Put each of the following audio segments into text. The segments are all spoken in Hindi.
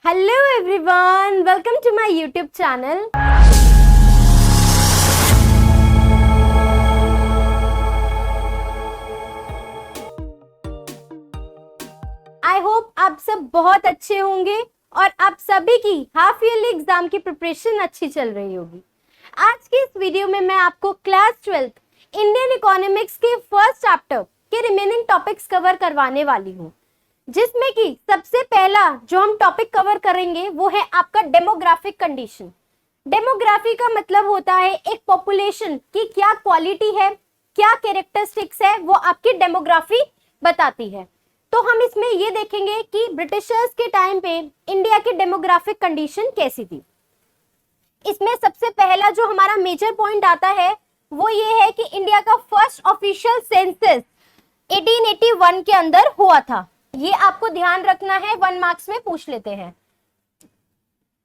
Hello everyone, welcome to my YouTube channel. I hope आप सब बहुत अच्छे होंगे और आप सभी की हाफ ईयरली एग्जाम की प्रिपरेशन अच्छी चल रही होगी। आज की इस वीडियो में मैं आपको क्लास 12 इंडियन इकोनॉमिक्स के फर्स्ट चैप्टर के रिमेनिंग टॉपिक्स कवर करवाने वाली हूँ, जिसमें कि सबसे पहला जो हम टॉपिक कवर करेंगे वो है आपका डेमोग्राफिक कंडीशन। डेमोग्राफी का मतलब होता है एक पॉपुलेशन की क्या क्वालिटी है, क्या कैरेक्टरिस्टिक्स है, वो आपकी डेमोग्राफी बताती है। तो हम इसमें ये देखेंगे कि ब्रिटिशर्स के टाइम पे इंडिया की डेमोग्राफिक कंडीशन कैसी थी। इसमें सबसे पहला जो हमारा मेजर पॉइंट आता है वो ये है कि इंडिया का फर्स्ट ऑफिशियल सेंसस 1881 के अंदर हुआ था। ये आपको ध्यान रखना है, 1 मार्क्स में पूछ लेते हैं।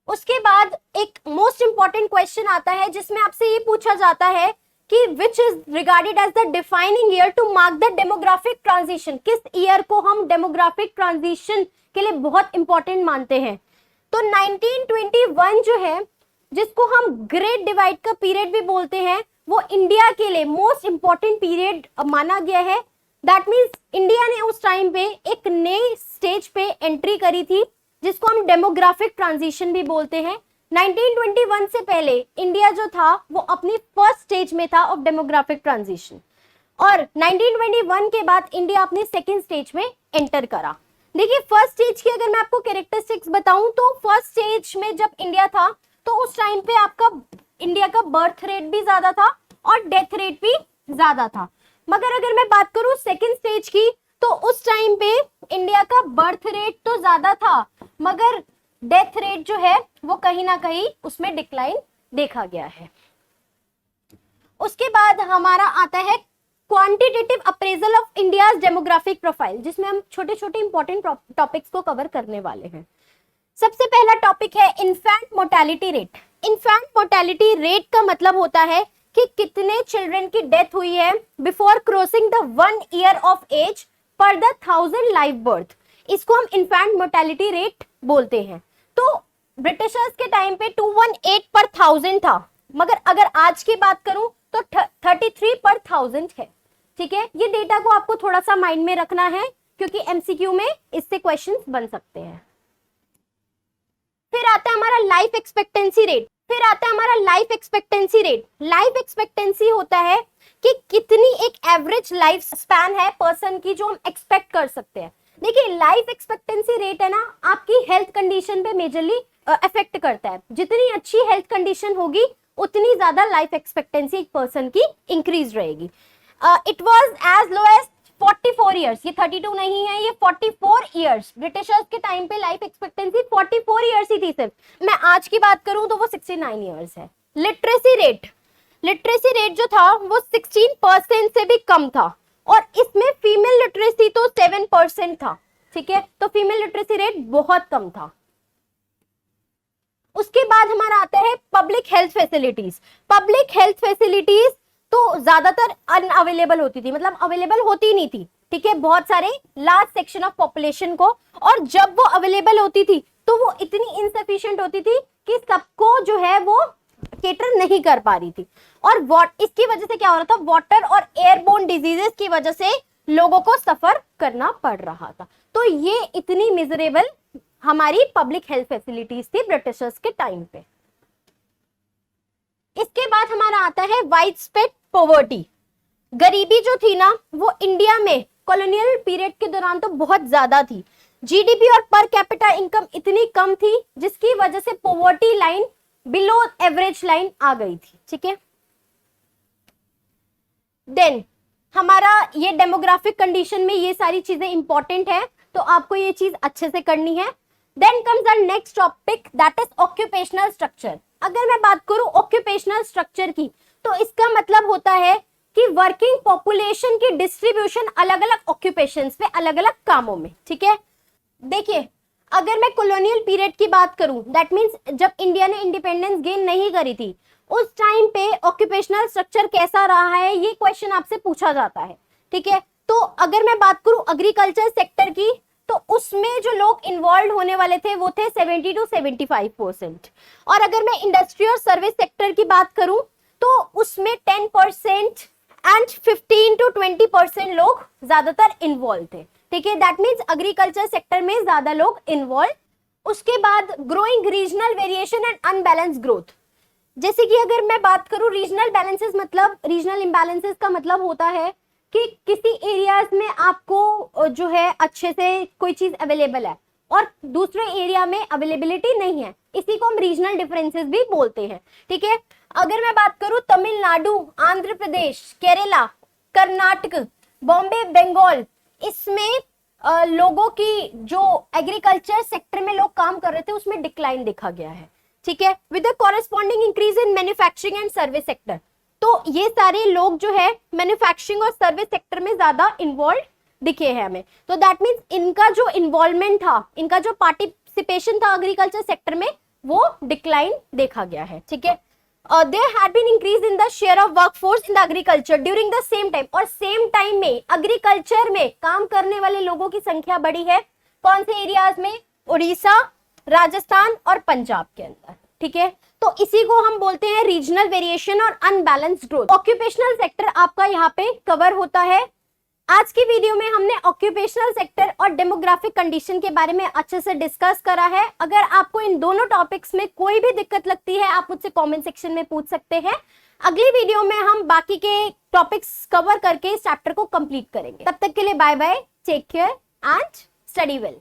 उसके बाद एक मोस्ट इंपॉर्टेंट क्वेश्चन आता है जिसमें आपसे ये पूछा जाता है कि which is regarded as the defining year to mark the demographic transition. किस ईयर को हम डेमोग्राफिक ट्रांजिशन के लिए बहुत इंपॉर्टेंट मानते हैं। तो 1921 जो है, जिसको हम ग्रेट डिवाइड का पीरियड भी बोलते हैं, वो इंडिया के लिए मोस्ट इंपॉर्टेंट पीरियड माना गया है। दैट मीन्स इंडिया ने उस टाइम पे एक नई स्टेज पे एंट्री करी थी जिसको हम डेमोग्राफिक ट्रांजिशन भी बोलते हैं। 1921 से पहले इंडिया जो था वो अपनी फर्स्ट स्टेज में था ऑफ डेमोग्राफिक ट्रांजिशन, और 1921 के बाद इंडिया अपनी सेकेंड स्टेज में एंटर करा। देखिए, फर्स्ट स्टेज की अगर मैं आपको कैरेक्टरिस्टिक्स बताऊं तो फर्स्ट स्टेज में जब इंडिया था तो उस टाइम पे आपका इंडिया का बर्थ रेट भी ज्यादा था और डेथ रेट भी ज्यादा था। मगर अगर मैं बात करूं सेकेंड स्टेज की तो उस टाइम पे इंडिया का बर्थ रेट तो ज्यादा था मगर डेथ रेट जो है वो कहीं ना कहीं उसमें डिक्लाइन देखा गया है। उसके बाद हमारा आता है quantitative appraisal of India's demographic profile, जिसमें हम छोटे छोटे इंपॉर्टेंट टॉपिक्स को कवर करने वाले हैं। सबसे पहला टॉपिक है infant mortality rate. Infant mortality rate का मतलब होता है कि कितने चिल्ड्रन की डेथ हुई है before crossing the 1 year of age per the 1000 live birth. इसको हम इन्फेंट मोर्टेलिटी रेट बोलते हैं। तो ब्रिटिशर्स के टाइम पे 218 पर 1000 था, मगर अगर आज की बात करूं तो 33 पर 1000 है। ठीक है, ये डेटा को आपको थोड़ा सा माइंड में रखना है क्योंकि एमसीक्यू में इससे क्वेश्चंस बन सकते हैं। फिर आता है हमारा life expectancy rate. Life expectancy होता है कि कितनी एक एवरेज लाइफ स्पैन है पर्सन की जो हम एक्सपेक्ट कर सकते हैं। देखिए, लाइफ एक्सपेक्टेंसी रेट है ना, आपकी हेल्थ कंडीशन पे मेजरली अफेक्ट करता है। जितनी अच्छी हेल्थ कंडीशन होगी उतनी ज्यादा लाइफ एक्सपेक्टेंसी एक पर्सन की इंक्रीज रहेगी। It was as low as 44 years, ये 32 नहीं है, ये 44 ईयर्स। ब्रिटिशर्स के टाइम पे लाइफ एक्सपेक्टेंसी 44 ईयर्स ही थी सिर्फ। मैं आज की बात करूं तो वो 69 ईयर्स है। लिटरेसी रेट जो था वो 16% से भी कम था, और इसमें फीमेल लिटरेसी तो 7% था। ठीक है, तो फीमेल लिटरेसी रेट बहुत कम था। उसके बाद हमारा आता है पब्लिक हेल्थ फैसिलिटीज तो ज्यादातर अनअवेलेबल होती थी, मतलब अवेलेबल होती नहीं थी। ठीक है, बहुत सारे लार्ज सेक्शन ऑफ पॉपुलेशन को, और जब वो अवेलेबल होती थी तो वो इतनी इनसफिशिएंट होती थी कि सबको जो है वो केटर नहीं कर पा रही थी। और इसकी वजह से क्या हो रहा था, वाटर और एयरबोर्न डिजीजेस की वजह से लोगों को सफर करना पड़ रहा था। तो ये इतनी मिजरेबल हमारी पब्लिक हेल्थ फैसिलिटीज थी ब्रिटिशर्स के टाइम पे। इसके बाद हमारा आता है वाइड स्प्रेड पॉवर्टी। गरीबी जो थी ना वो इंडिया में कॉलोनियल पीरियड के दौरान तो बहुत ज्यादा थी। जीडीपी और पर कैपिटा इनकम इतनी कम थी जिसकी वजह से poverty line below average line आ गई थी। ठीक है, देन हमारा ये डेमोग्राफिक कंडीशन में ये सारी चीजें इंपॉर्टेंट है, तो आपको ये चीज अच्छे से करनी है। Then comes the next topic, that is occupational structure. अगर मैं बात करूं ऑक्यूपेशनल स्ट्रक्चर की तो इसका मतलब होता है कि वर्किंग पॉपुलेशन की डिस्ट्रीब्यूशन अलग अलग ऑक्यूपेशंस पे, अलग अलग कामों में। ठीक है, देखिए, अगर मैं कॉलोनियल पीरियड की बात करूं, दैट मींस जब इंडिया ने इंडिपेंडेंस गेन नहीं करी थी, उस टाइम पे ऑक्यूपेशनल स्ट्रक्चर कैसा रहा है ये क्वेश्चन आपसे पूछा जाता है। ठीक है, तो अगर मैं बात करूं एग्रीकल्चर सेक्टर की तो उसमें जो लोग इन्वॉल्व होने वाले थे वो थे 70 to 75%। और अगर मैं इंडस्ट्री और सर्विस सेक्टर की बात करूं तो उसमें 10% एंड 15 to 20% लोग ज्यादातर इन्वॉल्व थे। ठीक है, दैट मीन्स एग्रीकल्चर सेक्टर में ज्यादा लोग इन्वॉल्व। उसके बाद growing regional variation and unbalance growth. जैसे कि अगर मैं बात करूं रीजनल बैलेंसेस मतलब रीजनल इम्बैलेंसेस का मतलब होता है कि किसी एरियाज में आपको जो है अच्छे से कोई चीज अवेलेबल है और दूसरे एरिया में अवेलेबिलिटी नहीं है, इसी को हम रीजनल डिफरेंसेस भी बोलते हैं। ठीक है, अगर मैं बात करूं तमिलनाडु, आंध्र प्रदेश, केरला, कर्नाटक, बॉम्बे, बंगाल, इसमें लोगों की जो एग्रीकल्चर सेक्टर में लोग काम कर रहे थे उसमें डिक्लाइन देखा गया है। ठीक है, with the corresponding increase in manufacturing and service sector. तो ये सारे लोग जो है मैन्युफैक्चरिंग और सर्विस सेक्टर में ज्यादा इन्वॉल्व दिखे हैं हमें। तो दैट मीन्स इनका जो इन्वॉल्वमेंट था, इनका जो पार्टिसिपेशन था एग्रीकल्चर सेक्टर में वो डिक्लाइन देखा गया है। ठीक है, there had been increase in the share of workforce in the agriculture during the same time। और सेम टाइम में एग्रीकल्चर में काम करने वाले लोगों की संख्या बढ़ी है। कौन से एरियाज में? उड़ीसा, राजस्थान और पंजाब के अंदर। ठीक है, तो इसी को हम बोलते हैं रीजनल वेरिएशन और अनबैलेंस्ड ग्रोथ। ऑक्यूपेशनल सेक्टर आपका यहाँ पे कवर होता है। आज की वीडियो में हमने ऑक्यूपेशनल सेक्टर और डेमोग्राफिक कंडीशन के बारे में अच्छे से डिस्कस करा है। अगर आपको इन दोनों टॉपिक्स में कोई भी दिक्कत लगती है आप मुझसे कमेंट सेक्शन में पूछ सकते हैं। अगली वीडियो में हम बाकी के टॉपिक्स कवर करके इस चैप्टर को कंप्लीट करेंगे। तब तक के लिए bye bye, take care and study well.